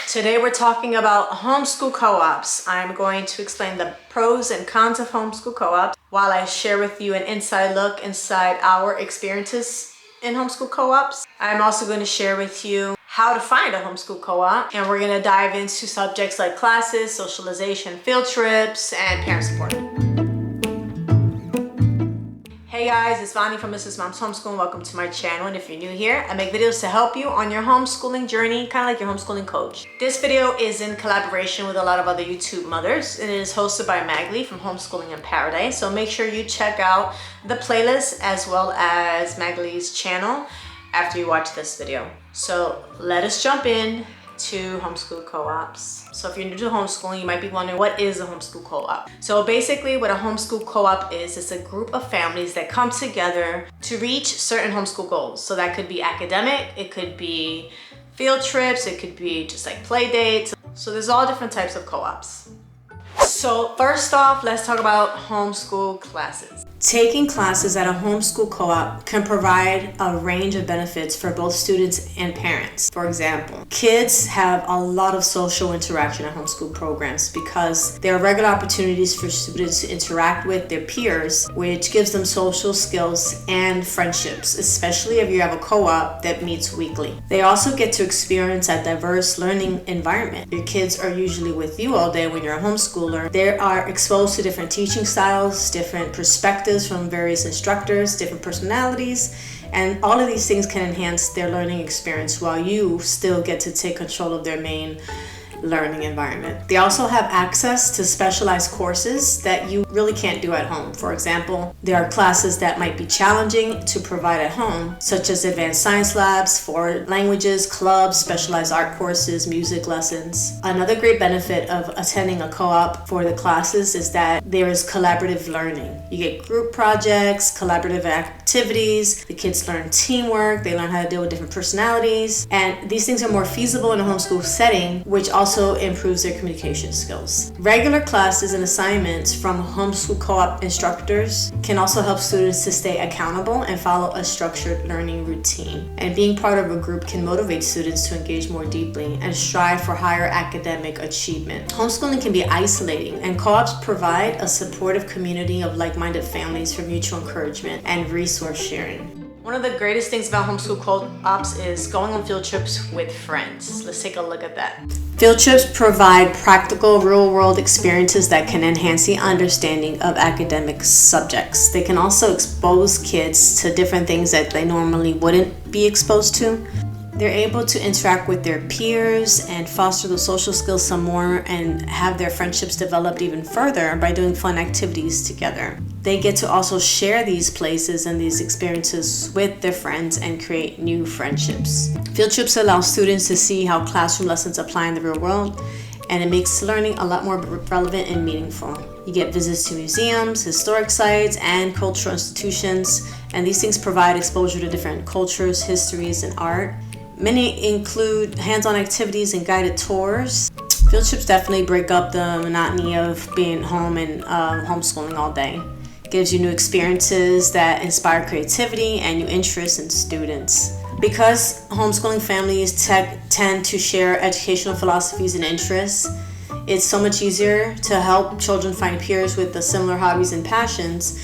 Today we're talking about homeschool co-ops. I'm going to explain the pros and cons of homeschool co-ops while I share with you an inside look inside our experiences in homeschool co-ops. I'm also going to share with you how to find a homeschool co-op, and we're going to dive into subjects like classes, socialization, field trips, and parent support. Hey guys, it's Vani from Mrs. Mom's Homeschool, and welcome to my channel. And if you're new here, I make videos to help you on your homeschooling journey, kind of like your homeschooling coach. This video is in collaboration with a lot of other YouTube mothers, and it is hosted by Maglie from Homeschooling in Paradise. So make sure you check out the playlist as well as Maglie's channel after you watch this video. So let us jump in to homeschool co-ops. So if you're new to homeschooling, you might be wondering, what is a homeschool co-op? So basically what a homeschool co-op is, it's a group of families that come together to reach certain homeschool goals. So that could be academic, it could be field trips, it could be just like play dates. So there's all different types of co-ops. So first off, let's talk about homeschool classes. Taking classes at a homeschool co-op can provide a range of benefits for both students and parents. For example, kids have a lot of social interaction at homeschool programs because there are regular opportunities for students to interact with their peers, which gives them social skills and friendships, especially if you have a co-op that meets weekly. They also get to experience a diverse learning environment. Your kids are usually with you all day when you're a homeschooler. They are exposed to different teaching styles, different perspectives from various instructors, different personalities, and all of these things can enhance their learning experience while you still get to take control of their main learning environment. They also have access to specialized courses that you really can't do at home. For example, there are classes that might be challenging to provide at home, such as advanced science labs, foreign languages, clubs, specialized art courses, music lessons. Another great benefit of attending a co-op for the classes is that there is collaborative learning. You get group projects, collaborative activities, the kids learn teamwork, they learn how to deal with different personalities, and these things are more feasible in a homeschool setting, which also improves their communication skills. Regular classes and assignments from homeschool co-op instructors can also help students to stay accountable and follow a structured learning routine. And being part of a group can motivate students to engage more deeply and strive for higher academic achievement. Homeschooling can be isolating, and co-ops provide a supportive community of like-minded families for mutual encouragement and resource sharing. One of the greatest things about homeschool co-ops is going on field trips with friends. Let's take a look at that. Field trips provide practical, real-world experiences that can enhance the understanding of academic subjects. They can also expose kids to different things that they normally wouldn't be exposed to. They're able to interact with their peers and foster the social skills some more and have their friendships developed even further by doing fun activities together. They get to also share these places and these experiences with their friends and create new friendships. Field trips allow students to see how classroom lessons apply in the real world, and it makes learning a lot more relevant and meaningful. You get visits to museums, historic sites, and cultural institutions, and these things provide exposure to different cultures, histories, and art. Many include hands-on activities and guided tours. Field trips definitely break up the monotony of being home and homeschooling all day. It gives you new experiences that inspire creativity and new interests in students. Because homeschooling families tend to share educational philosophies and interests, it's so much easier to help children find peers with the similar hobbies and passions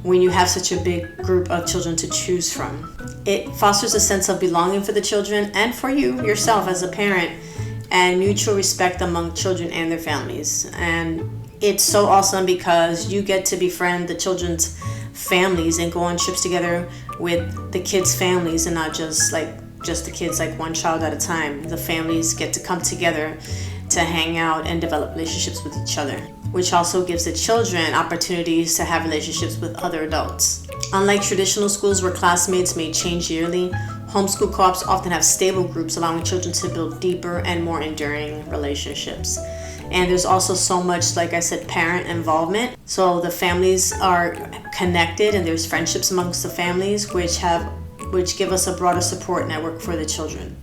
when you have such a big group of children to choose from. It fosters a sense of belonging for the children and for you yourself as a parent, and mutual respect among children and their families. And it's so awesome because you get to befriend the children's families and go on trips together with the kids' families, and not just the kids, like one child at a time. The families get to come together to hang out and develop relationships with each other, which also gives the children opportunities to have relationships with other adults. Unlike traditional schools where classmates may change yearly, homeschool co-ops often have stable groups, allowing children to build deeper and more enduring relationships. And there's also so much, like I said, parent involvement. So the families are connected and there's friendships amongst the families, which give us a broader support network for the children.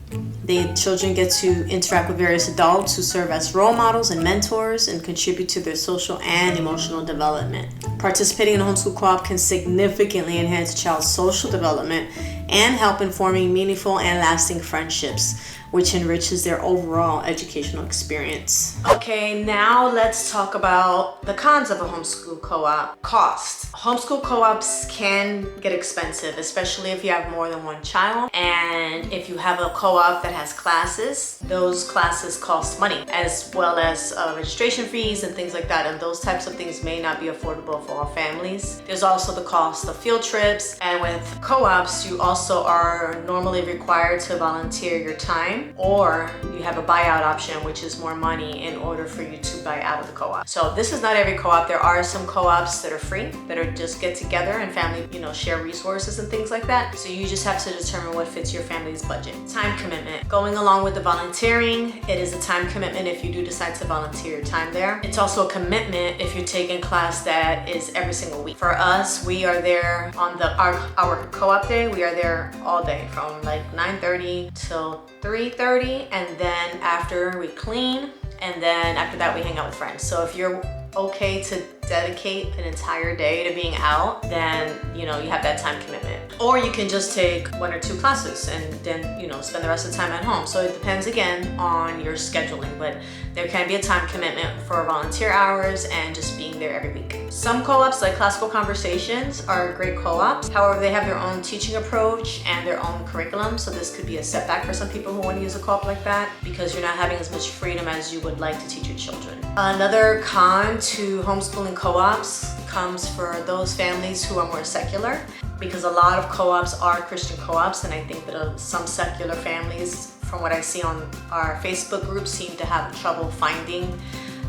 The children get to interact with various adults who serve as role models and mentors and contribute to their social and emotional development. Participating in a homeschool co-op can significantly enhance a child's social development and help in forming meaningful and lasting friendships, which enriches their overall educational experience. Okay, now let's talk about the cons of a homeschool co-op. Cost. Homeschool co-ops can get expensive, especially if you have more than one child. And if you have a co-op that has classes, those classes cost money, as well as registration fees and things like that. And those types of things may not be affordable for all families. There's also the cost of field trips. And with co-ops, you also are normally required to volunteer your time, or you have a buyout option, which is more money in order for you to buy out of the co-op. So this is not every co-op. There are some co-ops that are free, that are just get together and family, share resources and things like that. So you just have to determine what fits your family's budget. Time commitment. Going along with the volunteering, it is a time commitment if you do decide to volunteer your time there. It's also a commitment if you're taking class that is every single week. For us, we are there on our co-op day. We are there all day from like 9:30 till 3:30, and then after we clean, and then after that we hang out with friends. So if you're okay to dedicate an entire day to being out, then you have that time commitment. Or you can just take 1 or 2 classes and then spend the rest of the time at home. So it depends again on your scheduling, but there can be a time commitment for volunteer hours and just being there every week. Some co-ops, like Classical Conversations, are great co-ops. However, they have their own teaching approach and their own curriculum, so this could be a setback for some people who want to use a co-op like that, because you're not having as much freedom as you would like to teach your children. Another con to homeschooling co-ops comes for those families who are more secular, because a lot of co-ops are Christian co-ops, and I think that some secular families, from what I see on our Facebook group, seem to have trouble finding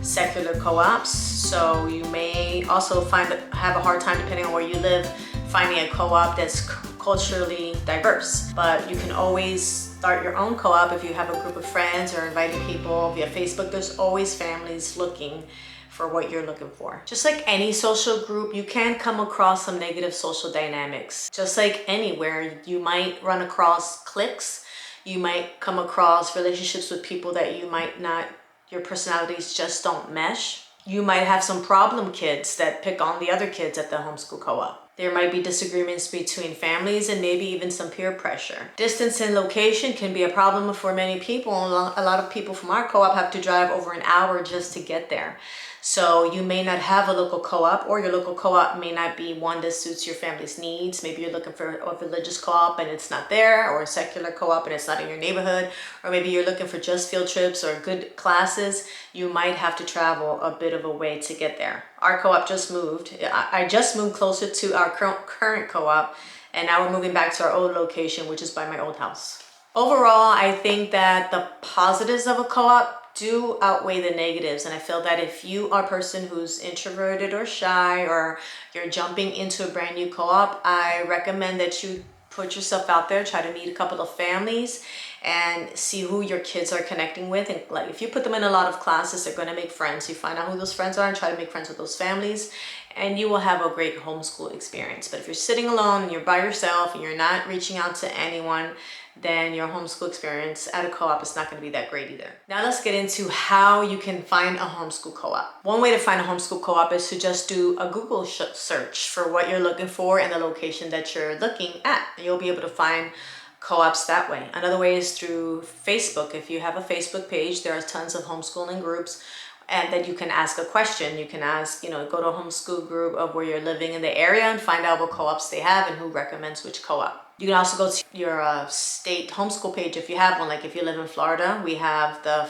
secular co-ops. So you may also have a hard time, depending on where you live, finding a co-op that's culturally diverse. But you can always start your own co-op if you have a group of friends or inviting people via Facebook. There's always families looking for what you're looking for. Just like any social group, you can come across some negative social dynamics. Just like anywhere, you might run across cliques. You might come across relationships with people that you might not, your personalities just don't mesh. You might have some problem kids that pick on the other kids at the homeschool co-op. There might be disagreements between families and maybe even some peer pressure. Distance and location can be a problem for many people. A lot of people from our co-op have to drive over an hour just to get there. So you may not have a local co-op, or your local co-op may not be one that suits your family's needs. Maybe you're looking for a religious co-op and it's not there, or a secular co-op and it's not in your neighborhood, or maybe you're looking for just field trips or good classes. You might have to travel a bit of a way to get there. Our co-op just moved. I just moved closer to our current co-op, and now we're moving back to our old location, which is by my old house. Overall, I think that the positives of a co-op do outweigh the negatives, and I feel that if you are a person who's introverted or shy, or you're jumping into a brand new co-op, I recommend that you put yourself out there, try to meet a couple of families and see who your kids are connecting with. And like, if you put them in a lot of classes, they're going to make friends. You find out who those friends are and try to make friends with those families, and you will have a great homeschool experience. But if you're sitting alone and you're by yourself and you're not reaching out to anyone, then your homeschool experience at a co-op is not going to be that great either. Now let's get into how you can find a homeschool co-op. One way to find a homeschool co-op is to just do a Google search for what you're looking for and the location that you're looking at. You'll be able to find co-ops that way. Another way is through Facebook. If you have a Facebook page, there are tons of homeschooling groups, and that you can ask a question. You can ask, go to a homeschool group of where you're living in the area and find out what co-ops they have and who recommends which co-op. You can also go to your state homeschool page if you have one. Like if you live in Florida, we have the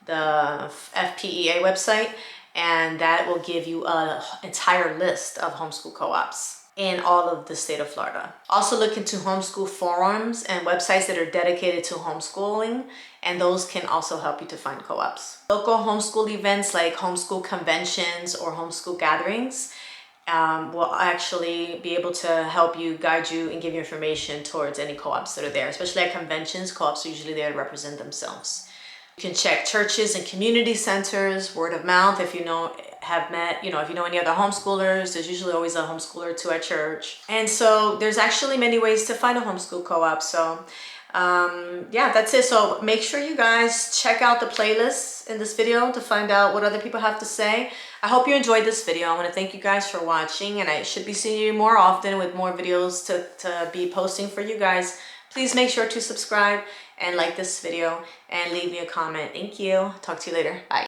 FPEA website, and that will give you an entire list of homeschool co-ops in all of the state of Florida. Also look into homeschool forums and websites that are dedicated to homeschooling, and those can also help you to find co-ops. Local homeschool events like homeschool conventions or homeschool gatherings will actually be able to help you, guide you, and give you information towards any co-ops that are there. Especially at conventions, co-ops are usually there to represent themselves. You can check churches and community centers, word of mouth. If you know any other homeschoolers, there's usually always a homeschooler or two at church. And so there's actually many ways to find a homeschool co-op. So yeah, that's it. So make sure you guys check out the playlists in this video to find out what other people have to say. I hope you enjoyed this video. I want to thank you guys for watching, and I should be seeing you more often with more videos to be posting for you guys. Please make sure to subscribe and like this video and leave me a comment. Thank you. Talk to you later. Bye.